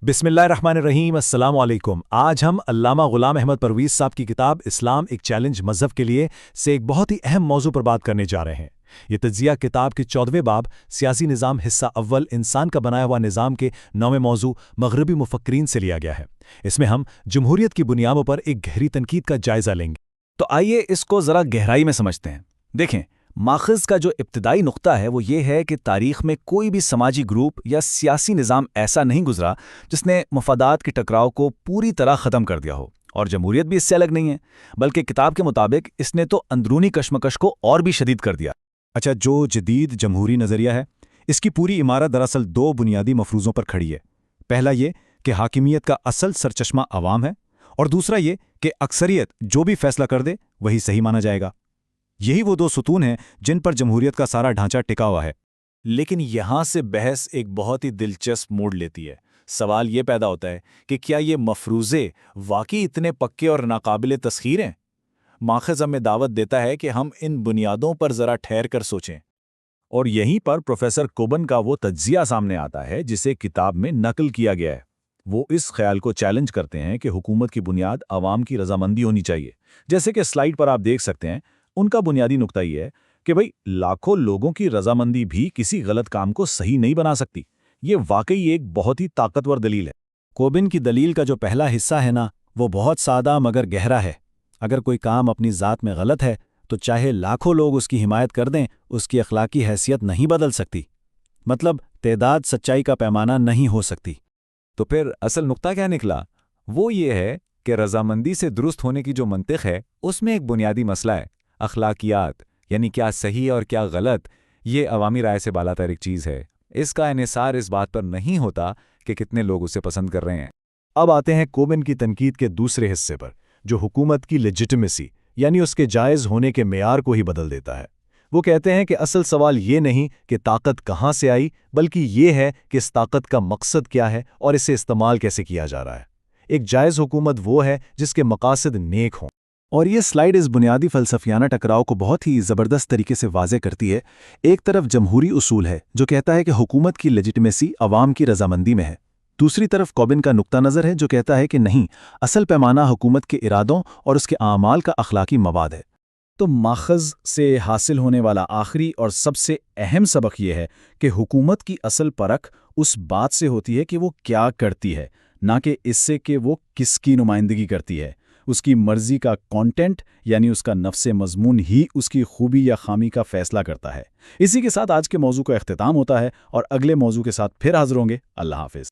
बिस्मिल्लाहिर्रहमानिर्रहीम। अस्सलाम वालेकुम। आज हम अल्लामा गुलाम अहमद परवीज़ साहब की किताब इस्लाम एक चैलेंज मज़हब के लिए से एक बहुत ही अहम मौजू पर बात करने जा रहे हैं। ये तज्ज़िया किताब के 14वें बाब सियासी निज़ाम हिस्सा अव्वल इंसान का बनाया हुआ निज़ाम के 9वें मौजू मग़रबी मुफ़क्किरीन से लिया गया है। इसमें हम जमहूरियत की बुनियादों पर एक गहरी तनकीद का जायज़ा लेंगे। तो आइए इसको ज़रा गहराई में समझते हैं। देखें, माख़ज़ का जो इब्तिदाई नुक्ता है वो ये है कि तारीख़ में कोई भी समाजी ग्रुप या सियासी निज़ाम ऐसा नहीं गुजरा जिसने मफादात के टकराव को पूरी तरह ख़त्म कर दिया हो, और जमहूरियत भी इससे अलग नहीं है, बल्कि किताब के मुताबिक इसने तो अंदरूनी कशमकश को और भी शदीद कर दिया। अच्छा, जो जदीद जमहूरी नज़रिया है, इसकी पूरी इमारत दरअसल दो बुनियादी मफरूज़ों पर खड़ी है। पहला ये कि हाकिमियत का असल सरचश्मा अवाम है, और दूसरा ये कि अक्सरियत जो भी फैसला कर दे वही सही माना जाएगा। यही वो दो सुतून हैं जिन पर जमहूरियत का सारा ढांचा टिका हुआ है। लेकिन यहाँ से बहस एक बहुत ही दिलचस्प मोड़ लेती है। सवाल ये पैदा होता है कि क्या ये मफरूज़े वाकई इतने पक्के और नाकाबिले तस्खीर हैं? माख़ज़ हमें दावत देता है कि हम इन बुनियादों पर ज़रा ठहर कर सोचें। और यहीं पर प्रोफेसर कोबन का वो तज्ज़िया सामने आता है जिसे किताब में नकल किया गया है। वो इस ख्याल को चैलेंज करते हैं कि हुकूमत की बुनियाद अवाम की रजामंदी होनी चाहिए। जैसे कि स्लाइड पर आप देख सकते हैं, उनका बुनियादी नुक्ता ये है कि भाई लाखों लोगों की रजामंदी भी किसी गलत काम को सही नहीं बना सकती। ये वाकई एक बहुत ही ताकतवर दलील है। कोबिन की दलील का जो पहला हिस्सा है ना, वो बहुत सादा मगर गहरा है। अगर कोई काम अपनी ज़ात में गलत है तो चाहे लाखों लोग उसकी हिमायत कर दें, उसकी अखलाकी हैसियत नहीं बदल सकती। मतलब तेदाद सच्चाई का पैमाना नहीं हो सकती। तो फिर असल नुक्ता क्या निकला? वो ये है कि रजामंदी से दुरुस्त होने की जो मंतिक है उसमें एक बुनियादी मसला है, अखलाकियात, यानी क्या सही और क्या गलत। ये अवामी राय से बालातर एक चीज़ है। इसका इन्हिसार इस बात पर नहीं होता कि कितने लोग उसे पसंद कर रहे हैं। अब आते हैं कोबिन की तनकीद के दूसरे हिस्से पर, जो हुकूमत की लेजिटिमेसी यानी उसके जायज़ होने के मेयार को ही बदल देता है। वो कहते हैं कि असल सवाल ये नहीं कि ताकत कहाँ से आई, बल्कि ये है कि इस ताकत का मकसद क्या है और इसे इस्तेमाल कैसे किया जा रहा है। एक जायज़ हुकूमत वो है जिसके मकासद नेक हों। और ये स्लाइड इस बुनियादी फ़लसफ़ियाना टकराव को बहुत ही ज़बरदस्त तरीके से वाज़े करती है। एक तरफ जमहूरी उसूल है जो कहता है कि हुकूमत की लेजिटिमेसी अवाम की रजामंदी में है। दूसरी तरफ कोबिन का नुक्ता नज़र है जो कहता है कि नहीं, असल पैमाना हुकूमत के इरादों और उसके आमाल का अखलाकी मवाद है। तो माख़ज़ से हासिल होने वाला आखिरी और सबसे अहम सबक ये है कि हुकूमत की असल परख उस बात से होती है कि वो क्या करती है, ना कि इससे कि वो किसकी नुमाइंदगी करती है। उसकी मर्ज़ी का कंटेंट यानी उसका नफ्से मज़मून ही उसकी खूबी या खामी का फ़ैसला करता है। इसी के साथ आज के मौजू का इख्तिताम होता है और अगले मौजू के साथ फिर हाज़िर होंगे। अल्लाह हाफ़िज़।